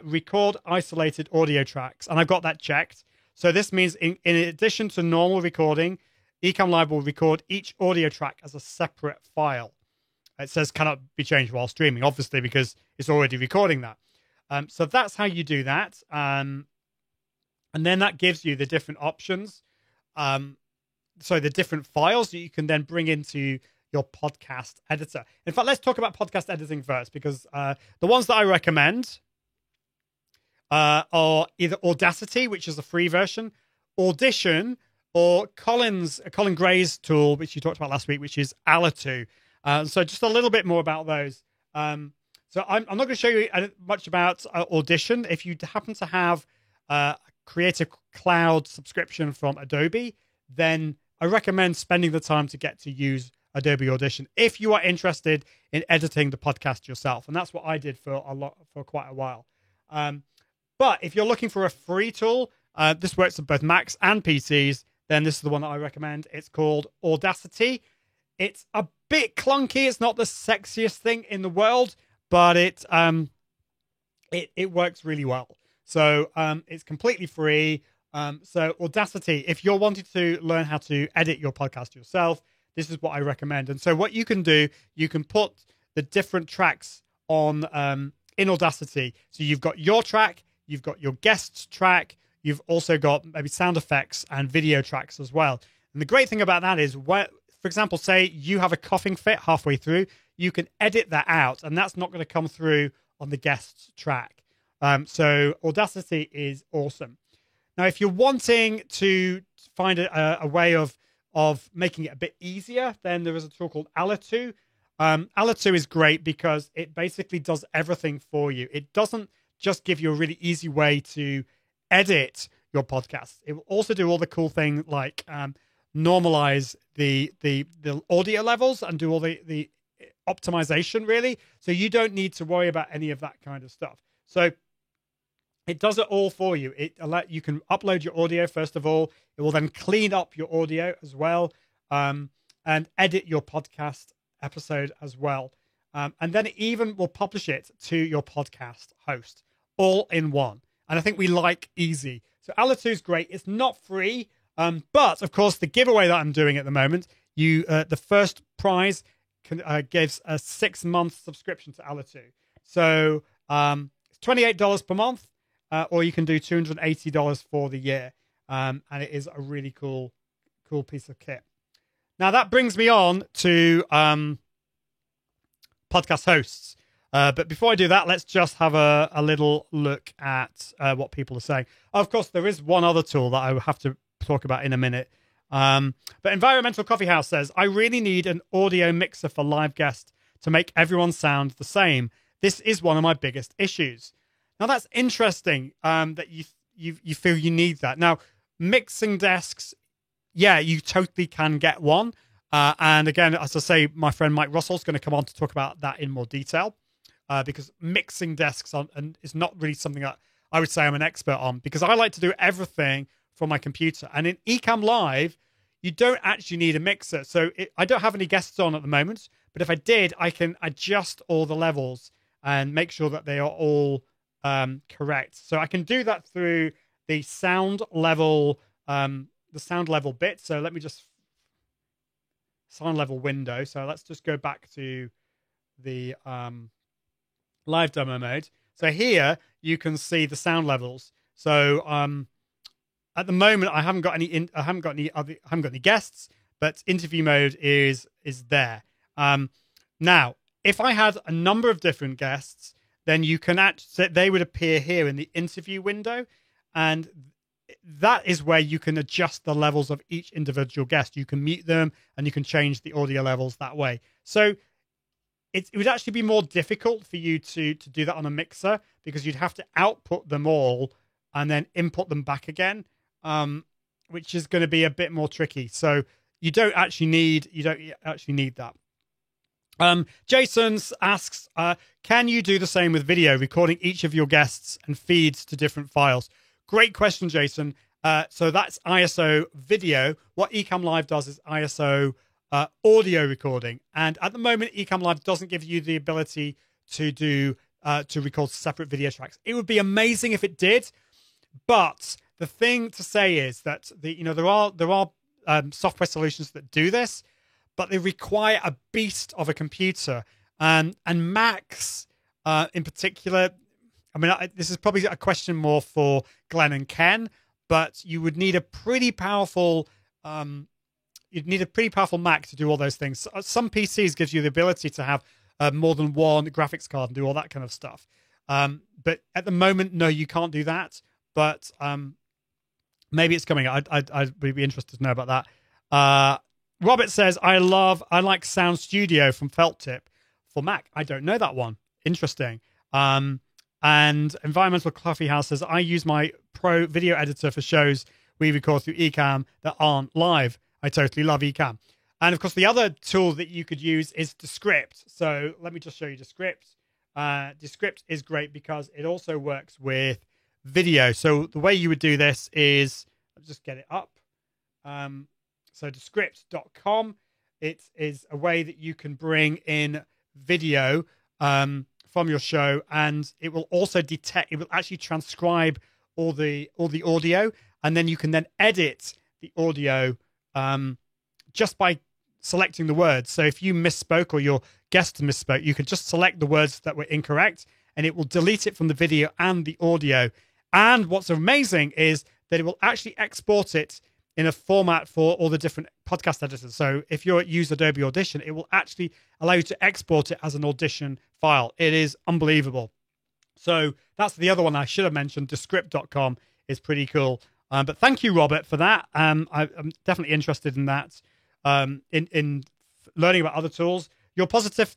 record isolated audio tracks, and I've got that checked. So this means in addition to normal recording, Ecamm Live will record each audio track as a separate file. It says cannot be changed while streaming, obviously, because it's already recording that. So that's how you do that. And then that gives you the different options. So the different files that you can then bring into your podcast editor. In fact, let's talk about podcast editing first, because the ones that I recommend are either Audacity, which is a free version, Audition, or Colin Gray's tool, which you talked about last week, which is Alitu. So just a little bit more about those. So I'm not going to show you much about Audition. If you happen to have Creative Cloud subscription from Adobe, then I recommend spending the time to get to use Adobe Audition if you are interested in editing the podcast yourself. And that's what I did for quite a while. But if you're looking for a free tool, this works on both Macs and PCs, then this is the one that I recommend. It's called Audacity. It's a bit clunky. It's not the sexiest thing in the world, but it works really well. So it's completely free. So Audacity, if you're wanting to learn how to edit your podcast yourself, this is what I recommend. And so what you can do, you can put the different tracks on in Audacity. So you've got your track, you've got your guest's track, you've also got maybe sound effects and video tracks as well. And the great thing about that is, for example, say you have a coughing fit halfway through, you can edit that out, and that's not going to come through on the guest's track. So Audacity is awesome. Now, if you're wanting to find a way of making it a bit easier, then there is a tool called Alitu. Alitu is great because it basically does everything for you. It doesn't just give you a really easy way to edit your podcast. It will also do all the cool things like normalize the audio levels and do all the optimization, really. So you don't need to worry about any of that kind of stuff. So it does it all for you. You can upload your audio, first of all. It will then clean up your audio as well, and edit your podcast episode as well. And then it even will publish it to your podcast host, all in one. And I think we like easy. So Alitu is great. It's not free, but of course, the giveaway that I'm doing at the moment, the first prize gives a 6-month subscription to Alitu. So it's $28 per month. Or you can do $280 for the year. And it is a really cool piece of kit. Now, that brings me on to podcast hosts. But before I do that, let's just have a little look at what people are saying. Of course, there is one other tool that I will have to talk about in a minute. But Environmental Coffee House says, I really need an audio mixer for live guests to make everyone sound the same. This is one of my biggest issues. Now, that's interesting that you feel you need that. Now, mixing desks, yeah, you totally can get one. And again, as I say, my friend Mike Russell's going to come on to talk about that in more detail, because mixing desks is not really something that I would say I'm an expert on, because I like to do everything from my computer. And in Ecamm Live, you don't actually need a mixer. So I don't have any guests on at the moment, but if I did, I can adjust all the levels and make sure that they are all correct. So I can do that through the sound level bit. So let me just sound level window. So let's just go back to the live demo mode. So here you can see the sound levels. So at the moment I haven't got any guests, but interview mode is there. Now, if I had a number of different guests, then you can they would appear here in the interview window, and that is where you can adjust the levels of each individual guest. You can mute them and you can change the audio levels that way. So it would actually be more difficult for you to do that on a mixer, because you'd have to output them all and then input them back again, which is going to be a bit more tricky. So you don't actually need that. Jason asks, can you do the same with video, recording each of your guests and feeds to different files? Great question, Jason. So that's ISO video. What Ecamm Live does is ISO audio recording. And at the moment, Ecamm Live doesn't give you the ability to record separate video tracks. It would be amazing if it did. But the thing to say is that there are software solutions that do this, but they require a beast of a computer. And Macs in particular, I mean, this is probably a question more for Glenn and Ken, but you would need a pretty powerful Mac to do all those things. Some PCs gives you the ability to have more than one graphics card and do all that kind of stuff. But at the moment, no, you can't do that. But maybe it's coming. I'd be interested to know about that. Robert says, I like Sound Studio from Felt Tip for Mac. I don't know that one. Interesting. And Environmental Coffee House says, I use my Pro video editor for shows we record through Ecamm that aren't live. I totally love Ecamm. And of course, the other tool that you could use is Descript. So let me just show you Descript. Descript is great because it also works with video. So the way you would do this is, let's just get it up. So Descript.com, it is a way that you can bring in video from your show, and it will also it will actually transcribe all the audio, and then you can then edit the audio just by selecting the words. So if you misspoke or your guest misspoke, you can just select the words that were incorrect, and it will delete it from the video and the audio. And what's amazing is that it will actually export it in a format for all the different podcast editors. So if you use Adobe Audition, it will actually allow you to export it as an Audition file. It is unbelievable. So that's the other one I should have mentioned. Descript.com is pretty cool. But thank you, Robert, for that. I'm definitely interested in that, in learning about other tools. Your Positive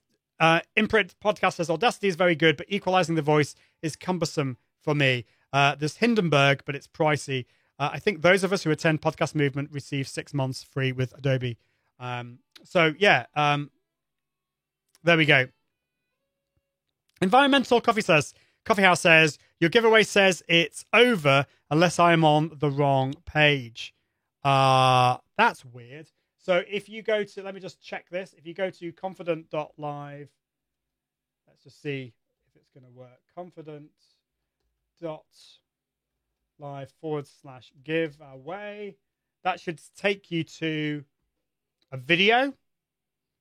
Imprint podcast says, Audacity is very good, but equalizing the voice is cumbersome for me. There's Hindenburg, but it's pricey. I think those of us who attend Podcast Movement receive 6 months free with Adobe. There we go. Environmental Coffee House says, your giveaway says it's over unless I'm on the wrong page. That's weird. So if you go to, let me just check this. If you go to confident.live, let's just see if it's going to work. confident.live/giveaway. That should take you to a video.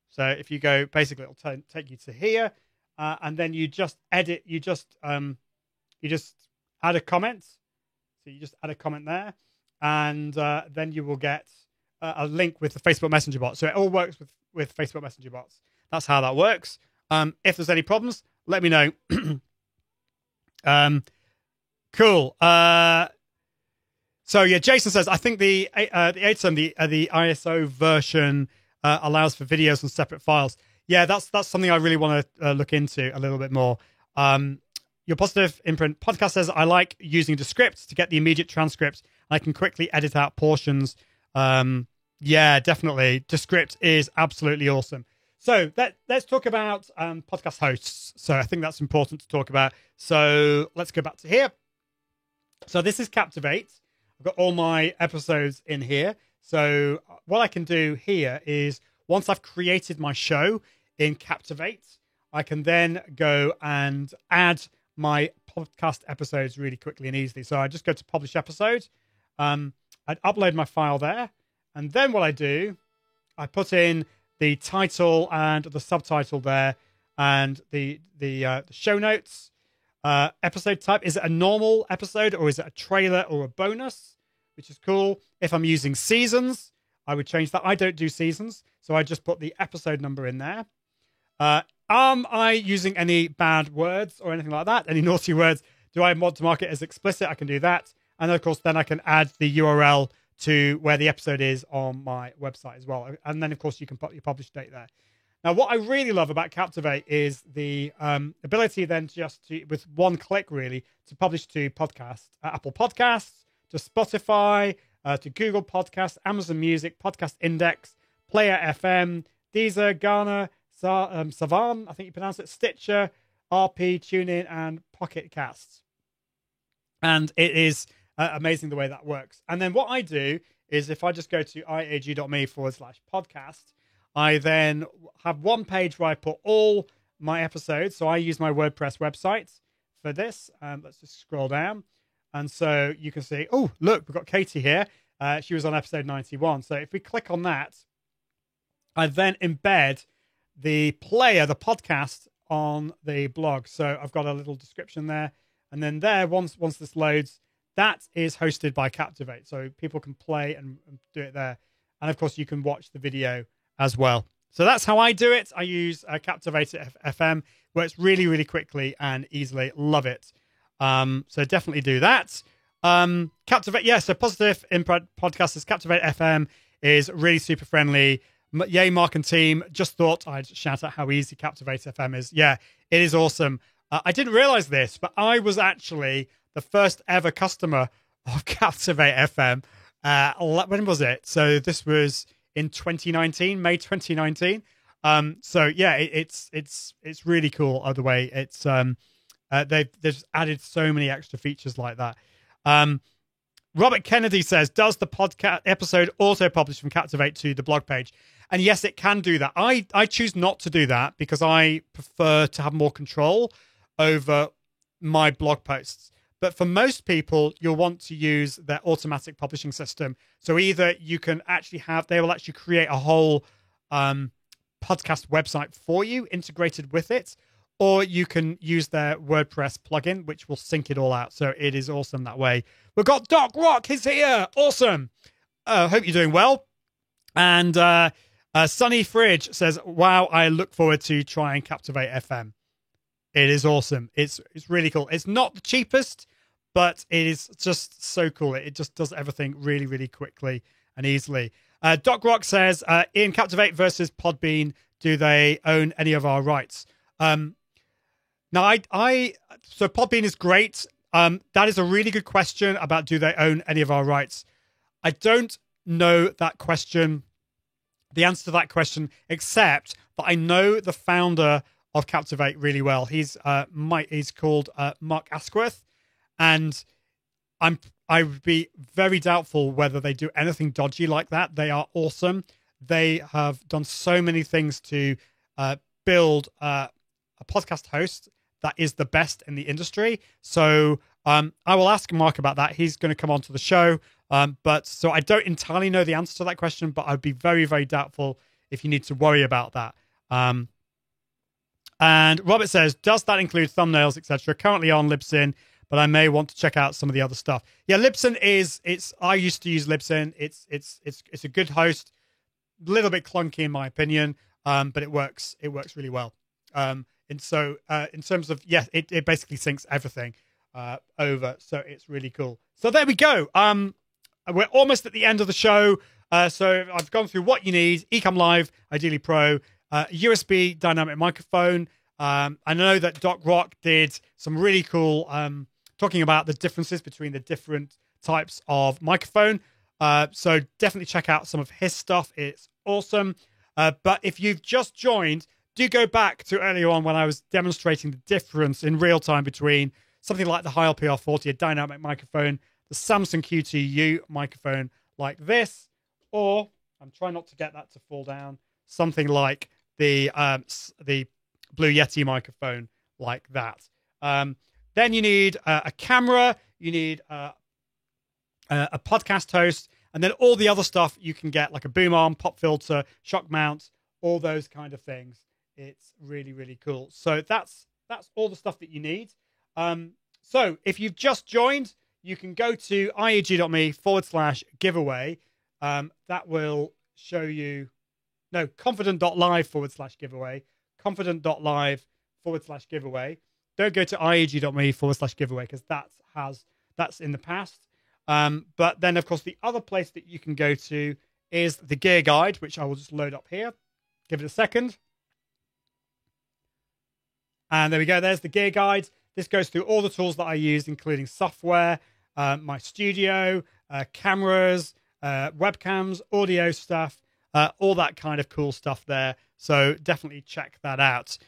So if you go, basically it'll take you to here, and then you just edit. You just add a comment. So you just add a comment there, and then you will get a link with the Facebook Messenger bot. So it all works with Facebook Messenger bots. That's how that works. If there's any problems, let me know. Cool. So yeah, Jason says, I think the ATEM, the ISO version allows for videos and separate files. Yeah, that's something I really want to look into a little bit more. Your Positive Imprint podcast says, I like using Descript to get the immediate transcript. I can quickly edit out portions. Yeah, definitely. Descript is absolutely awesome. So let's talk about podcast hosts. So I think that's important to talk about. So let's go back to here. So this is Captivate. I've got all my episodes in here. So what I can do here is once I've created my show in Captivate, I can then go and add my podcast episodes really quickly and easily. So I just go to publish episode. I'd upload my file there. And then what I do, I put in the title and the subtitle there and the show notes. Episode type, is it a normal episode or is it a trailer or a bonus, which is cool. If I'm using seasons, I would change that. I don't do seasons, so I just put the episode number in there. Am I using any bad words or anything like that? Any naughty words? Do I want to mark it as explicit? I can do that. And of course, then I can add the URL to where the episode is on my website as well. And then, of course, you can put your publish date there. Now, what I really love about Captivate is the ability then just to, with one click, really, to publish to podcasts, Apple Podcasts, to Spotify, to Google Podcasts, Amazon Music, Podcast Index, Player FM, Deezer, Garner, Savan, I think you pronounce it, Stitcher, RP, TuneIn, and Pocket Casts. And it is amazing the way that works. And then what I do is if I just go to iag.me/podcast, I then have one page where I put all my episodes. So I use my WordPress website for this. Let's just scroll down. And so you can see, oh, look, we've got Katie here. She was on episode 91. So if we click on that, I then embed the player, the podcast, on the blog. So I've got a little description there. And then there, once this loads, that is hosted by Captivate. So people can play and do it there. And of course, you can watch the video as well. So that's how I do it. I use Captivate FM. Works really, really quickly and easily. Love it. So definitely do that. Captivate, yeah, so Positive Input Podcasters, Captivate FM is really super friendly. Yay, Mark and team. Just thought I'd shout out how easy Captivate FM is. Yeah, it is awesome. I didn't realize this, but I was actually the first ever customer of Captivate FM. When was it? So this was in 2019, May 2019. So yeah, it's really cool. Either way, it's they've added so many extra features like that. Robert Kennedy says, does the podcast episode auto publish from Captivate to the blog page? And yes, it can do that. I choose not to do that because I prefer to have more control over my blog posts. But for most people, you'll want to use their automatic publishing system. So either you can actually they will actually create a whole podcast website for you integrated with it, or you can use their WordPress plugin, which will sync it all out. So it is awesome that way. We've got Doc Rock, he's here. Awesome. Hope you're doing well. And Sunny Fridge says, wow, I look forward to trying Captivate FM. It is awesome. It's really cool. It's not the cheapest, but it is just so cool. It just does everything really, really quickly and easily. Doc Rock says, in Captivate versus Podbean, do they own any of our rights? Now, so Podbean is great. That is a really good question about do they own any of our rights. I don't know that question, the answer to that question, except that I know the founder of Captivate really well. He's called Mark Asquith, and I would be very doubtful whether they do anything dodgy like that. They are awesome. They have done so many things to build a podcast host that is the best in the industry. So I will ask Mark about that. He's going to come onto the show. But so I don't entirely know the answer to that question, but I'd be very, very doubtful if you need to worry about that. And Robert says, does that include thumbnails, etc.? Currently on Libsyn, but I may want to check out some of the other stuff. Yeah, Libsyn I used to use Libsyn. It's a good host, a little bit clunky in my opinion, but it works really well. And so in terms of, yeah, it basically syncs everything over. So it's really cool. So there we go. We're almost at the end of the show. So I've gone through what you need. Ecamm Live, ideally Pro, USB dynamic microphone. I know that Doc Rock did some really cool talking about the differences between the different types of microphone. So definitely check out some of his stuff. It's awesome. But if you've just joined, do go back to earlier on when I was demonstrating the difference in real time between something like the Heil PR40, a dynamic microphone, the Samson Q2U microphone like this, or I'm trying not to get that to fall down, something like the Blue Yeti microphone like that. Then you need a camera, you need a podcast host, and then all the other stuff you can get, like a boom arm, pop filter, shock mount, all those kind of things. It's really, really cool. So that's all the stuff that you need. So if you've just joined, you can go to iag.me/giveaway. That will show you, no, confident.live/giveaway, confident.live/giveaway. Don't go to iag.me/giveaway because that's in the past. But then, of course, the other place that you can go to is the gear guide, which I will just load up here. Give it a second. And there we go. There's the gear guide. This goes through all the tools that I use, including software, my studio, cameras, webcams, audio stuff, all that kind of cool stuff there. So definitely check that out.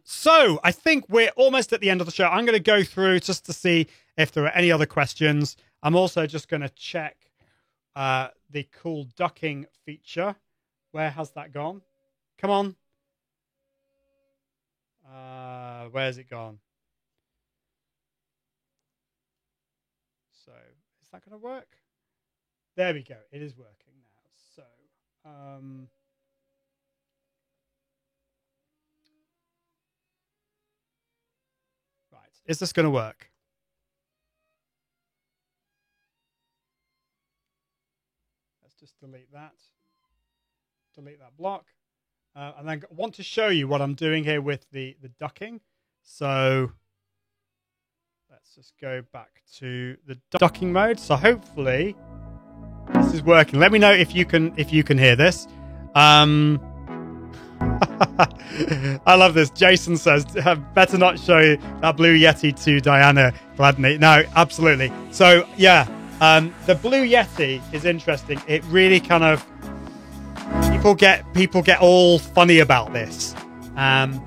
So I think we're almost at the end of the show. I'm going to go through just to see if there are any other questions. I'm also just going to check the cool ducking feature. Where has that gone? Come on. Where's it gone? So is that going to work? There we go. It is working now. So, right. Is this going to work? Let's just delete that. Delete that block. And then I want to show you what I'm doing here with the ducking. So let's just go back to the ducking mode. So hopefully this is working. Let me know if you can hear this. I love this. Jason says, better not show that Blue Yeti to Diana Gladney. No, absolutely. So yeah, the Blue Yeti is interesting. It really kind of people get all funny about this, and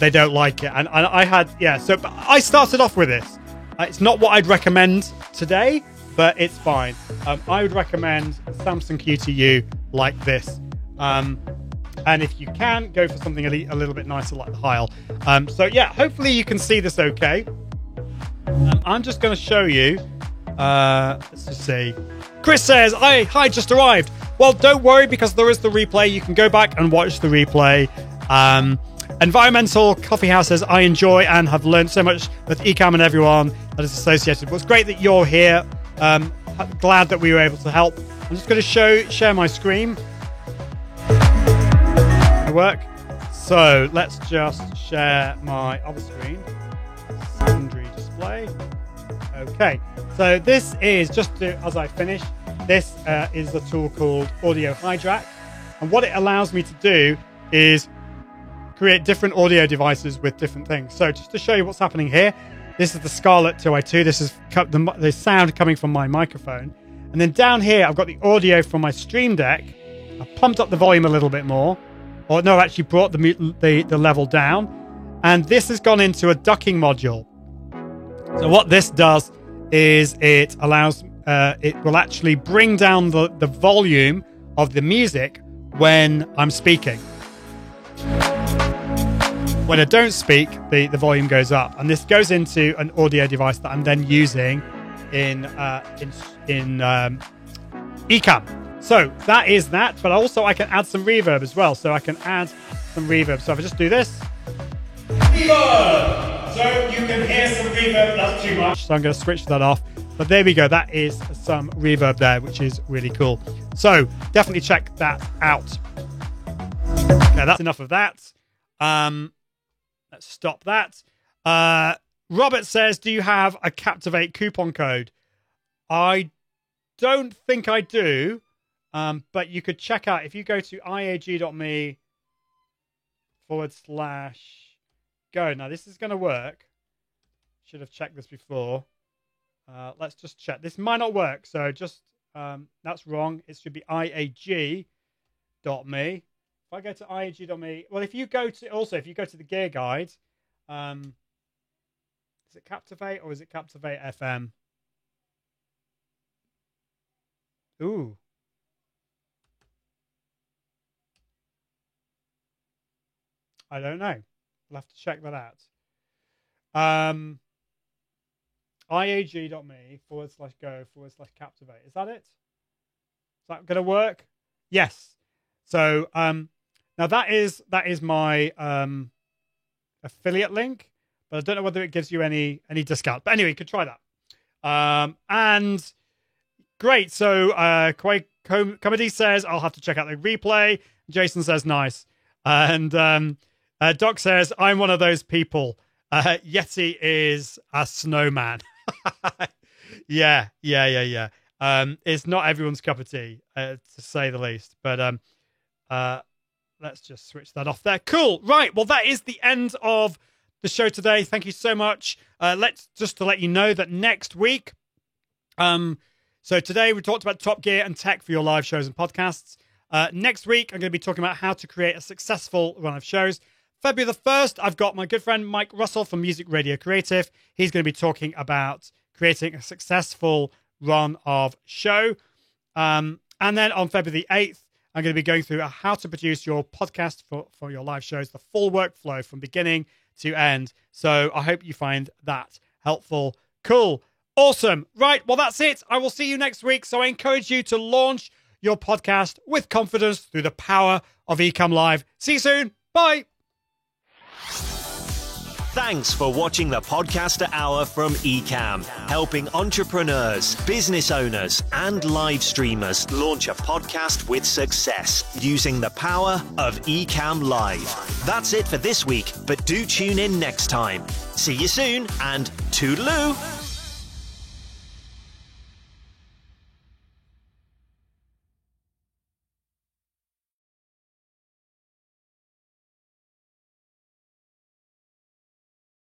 they don't like it. And I had so I started off with this. It's not what I'd recommend today, but it's fine. I would recommend Samson Q2U like this. And if you can, go for something a little bit nicer like the Heil. So yeah, hopefully you can see this okay. I'm just going to show you. Let's just see. Chris says, hi, just arrived. Well, don't worry because there is the replay. You can go back and watch the replay. Environmental Coffee House says, I enjoy and have learned so much with Ecamm and everyone that is associated. Well, it's great that you're here. Glad that we were able to help. I'm just going to share my screen. Work. So let's just share my other screen. Secondary display. Okay. So this is just as I finish. This is a tool called Audio Hijack, and what it allows me to do is create different audio devices with different things. So just to show you what's happening here, this is the Scarlett 2i2. This is the sound coming from my microphone, and then down here I've got the audio from my Stream Deck. I've pumped up the volume a little bit more, or no, actually brought the level down, and this has gone into a ducking module. So what this does is it allows it will actually bring down the volume of the music when I'm speaking. When I don't speak, the volume goes up, and this goes into an audio device that I'm then using in Ecamm. So that is that, but also I can add some reverb as well. So I can add some reverb. So if I just do this, reverb. So you can hear some reverb. That's too much. So I'm going to switch that off. But there we go. That is some reverb there, which is really cool. So definitely check that out. Okay, that's enough of that. Let's stop that. Robert says, do you have a Captivate coupon code? I don't think I do. But you could check out, if you go to iag.me/go. Now this is going to work. Should have checked this before. Let's just check. This might not work, so just That's wrong. It should be iag.me. If I go to iag.me, well, if you go to the gear guide, is it Captivate or is it Captivate FM? Ooh. I don't know. We'll have to check that out. iag.me/go/Captivate. Is that it? Is that going to work? Yes. So now that is my affiliate link, but I don't know whether it gives you any discount. But anyway, you could try that. And great. So Quay Comedy says I'll have to check out the replay. Jason says nice. And Doc says I'm one of those people. Yeti is a snowman. Yeah. It's not everyone's cup of tea, to say the least. But let's just switch that off there. Cool. Right. Well, that is the end of the show today. Thank you so much. Let's just to let you know that next week. So today we talked about Top Gear and tech for your live shows and podcasts. Next week, I'm going to be talking about how to create a successful run of shows. February the 1st, I've got my good friend Mike Russell from Music Radio Creative. He's going to be talking about creating a successful run of show. And then on February the 8th, I'm going to be going through how to produce your podcast for your live shows, the full workflow from beginning to end. So I hope you find that helpful. Cool. Awesome. Right. Well, that's it. I will see you next week. So I encourage you to launch your podcast with confidence through the power of Ecamm Live. See you soon. Bye. Thanks for watching the Podcaster Hour from Ecamm, helping entrepreneurs, business owners, and live streamers launch a podcast with success using the power of Ecamm Live. That's it for this week, but do tune in next time. See you soon, and toodaloo!